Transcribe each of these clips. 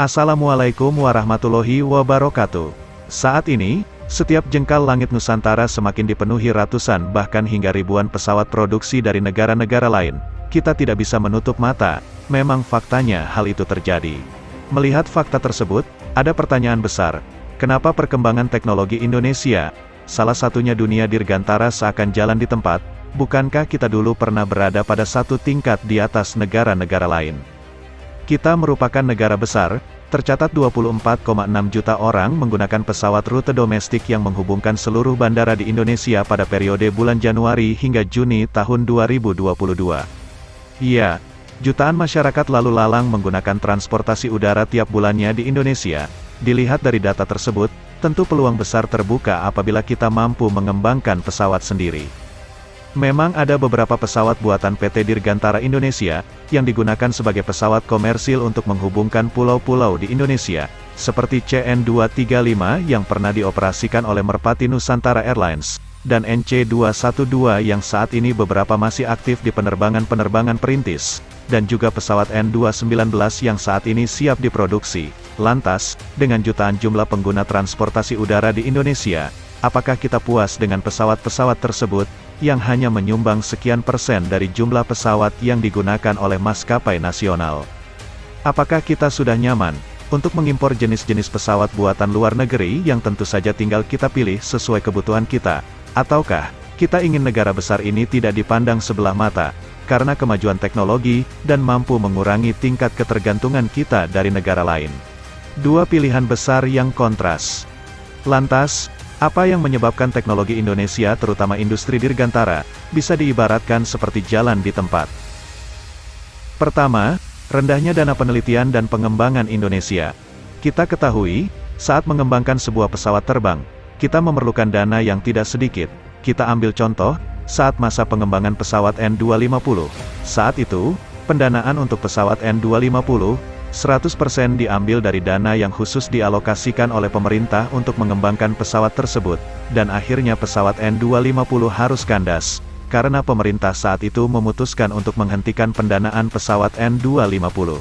Assalamualaikum warahmatullahi wabarakatuh. Saat ini, setiap jengkal langit Nusantara semakin dipenuhi ratusan bahkan hingga ribuan pesawat produksi dari negara-negara lain. Kita tidak bisa menutup mata, memang faktanya hal itu terjadi. Melihat fakta tersebut, ada pertanyaan besar. Kenapa perkembangan teknologi Indonesia, salah satunya dunia dirgantara seakan jalan di tempat? Bukankah kita dulu pernah berada pada satu tingkat di atas negara-negara lain? Kita merupakan negara besar, tercatat 24,6 juta orang menggunakan pesawat rute domestik yang menghubungkan seluruh bandara di Indonesia pada periode bulan Januari hingga Juni tahun 2022. Iya, jutaan masyarakat lalu lalang menggunakan transportasi udara tiap bulannya di Indonesia. Dilihat dari data tersebut, tentu peluang besar terbuka apabila kita mampu mengembangkan pesawat sendiri. Memang ada beberapa pesawat buatan PT Dirgantara Indonesia, yang digunakan sebagai pesawat komersil untuk menghubungkan pulau-pulau di Indonesia, seperti CN-235 yang pernah dioperasikan oleh Merpati Nusantara Airlines, dan NC-212 yang saat ini beberapa masih aktif di penerbangan-penerbangan perintis, dan juga pesawat N-219 yang saat ini siap diproduksi. Lantas, dengan jutaan jumlah pengguna transportasi udara di Indonesia, apakah kita puas dengan pesawat-pesawat tersebut, yang hanya menyumbang sekian persen dari jumlah pesawat yang digunakan oleh maskapai nasional? Apakah kita sudah nyaman untuk mengimpor jenis-jenis pesawat buatan luar negeri yang tentu saja tinggal kita pilih sesuai kebutuhan kita? Ataukah kita ingin negara besar ini tidak dipandang sebelah mata, karena kemajuan teknologi, dan mampu mengurangi tingkat ketergantungan kita dari negara lain? Dua pilihan besar yang kontras. Lantas, apa yang menyebabkan teknologi Indonesia terutama industri dirgantara, bisa diibaratkan seperti jalan di tempat? Pertama, rendahnya dana penelitian dan pengembangan Indonesia. Kita ketahui, saat mengembangkan sebuah pesawat terbang, kita memerlukan dana yang tidak sedikit. Kita ambil contoh, saat masa pengembangan pesawat N250. Saat itu, pendanaan untuk pesawat N250, 100% diambil dari dana yang khusus dialokasikan oleh pemerintah untuk mengembangkan pesawat tersebut, dan akhirnya pesawat N250 harus kandas, karena pemerintah saat itu memutuskan untuk menghentikan pendanaan pesawat N250.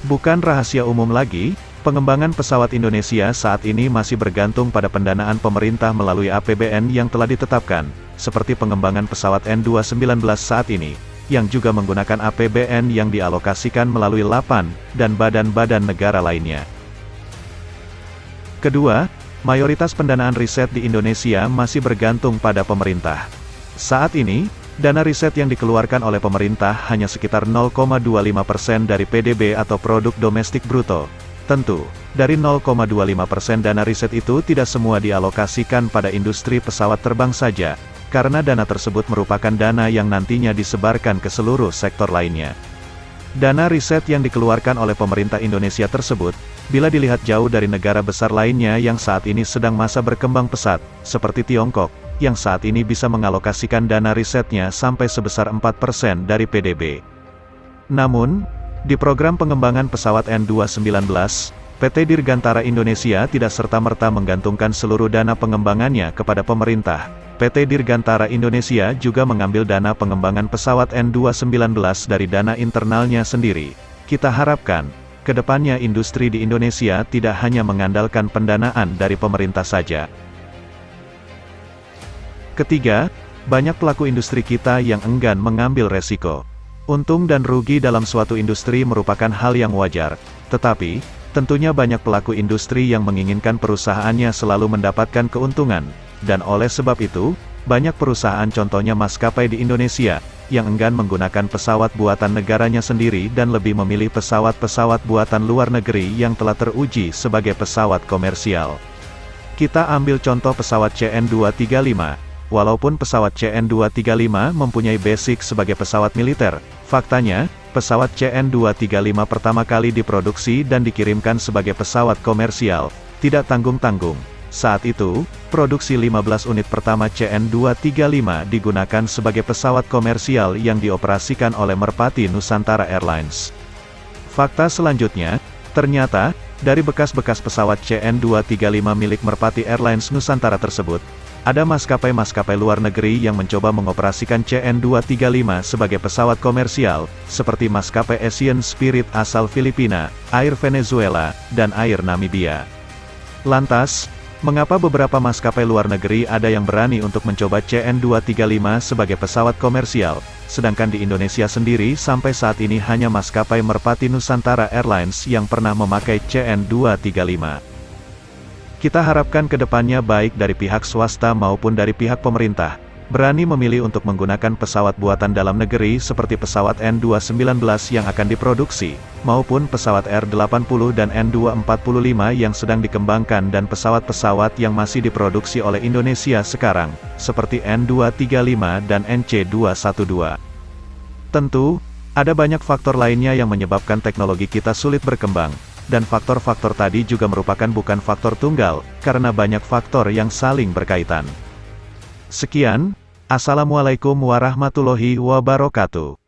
Bukan rahasia umum lagi, pengembangan pesawat Indonesia saat ini masih bergantung pada pendanaan pemerintah melalui APBN yang telah ditetapkan, seperti pengembangan pesawat N219 saat ini, yang juga menggunakan APBN yang dialokasikan melalui LAPAN, dan badan-badan negara lainnya. Kedua, mayoritas pendanaan riset di Indonesia masih bergantung pada pemerintah. Saat ini, dana riset yang dikeluarkan oleh pemerintah hanya sekitar 0,25% dari PDB atau produk domestik bruto. Tentu, dari 0,25% dana riset itu tidak semua dialokasikan pada industri pesawat terbang saja, karena dana tersebut merupakan dana yang nantinya disebarkan ke seluruh sektor lainnya. Dana riset yang dikeluarkan oleh pemerintah Indonesia tersebut, bila dilihat jauh dari negara besar lainnya yang saat ini sedang masa berkembang pesat, seperti Tiongkok, yang saat ini bisa mengalokasikan dana risetnya sampai sebesar 4% dari PDB. Namun, di program pengembangan pesawat N219, PT Dirgantara Indonesia tidak serta-merta menggantungkan seluruh dana pengembangannya kepada pemerintah. PT Dirgantara Indonesia juga mengambil dana pengembangan pesawat N219 dari dana internalnya sendiri. Kita harapkan, ke depannya industri di Indonesia tidak hanya mengandalkan pendanaan dari pemerintah saja. Ketiga, banyak pelaku industri kita yang enggan mengambil resiko. Untung dan rugi dalam suatu industri merupakan hal yang wajar, tetapi, tentunya banyak pelaku industri yang menginginkan perusahaannya selalu mendapatkan keuntungan, dan oleh sebab itu, banyak perusahaan contohnya maskapai di Indonesia, yang enggan menggunakan pesawat buatan negaranya sendiri dan lebih memilih pesawat-pesawat buatan luar negeri yang telah teruji sebagai pesawat komersial. Kita ambil contoh pesawat CN-235. Walaupun pesawat CN-235 mempunyai basic sebagai pesawat militer, faktanya, pesawat CN-235 pertama kali diproduksi dan dikirimkan sebagai pesawat komersial, tidak tanggung-tanggung. Saat itu, produksi 15 unit pertama CN-235 digunakan sebagai pesawat komersial yang dioperasikan oleh Merpati Nusantara Airlines. Fakta selanjutnya, ternyata, dari bekas-bekas pesawat CN-235 milik Merpati Airlines Nusantara tersebut, Ada maskapai-maskapai luar negeri yang mencoba mengoperasikan CN235 sebagai pesawat komersial, seperti maskapai Asian Spirit asal Filipina, Air Venezuela, dan Air Namibia. Lantas, mengapa beberapa maskapai luar negeri ada yang berani untuk mencoba CN235 sebagai pesawat komersial, sedangkan di Indonesia sendiri sampai saat ini hanya maskapai Merpati Nusantara Airlines yang pernah memakai CN235. Kita harapkan ke depannya baik dari pihak swasta maupun dari pihak pemerintah, berani memilih untuk menggunakan pesawat buatan dalam negeri seperti pesawat N219 yang akan diproduksi, maupun pesawat R80 dan N245 yang sedang dikembangkan dan pesawat-pesawat yang masih diproduksi oleh Indonesia sekarang, seperti N235 dan NC212. Tentu, ada banyak faktor lainnya yang menyebabkan teknologi kita sulit berkembang. Dan faktor-faktor tadi juga merupakan bukan faktor tunggal, karena banyak faktor yang saling berkaitan. Sekian, Assalamualaikum warahmatullahi wabarakatuh.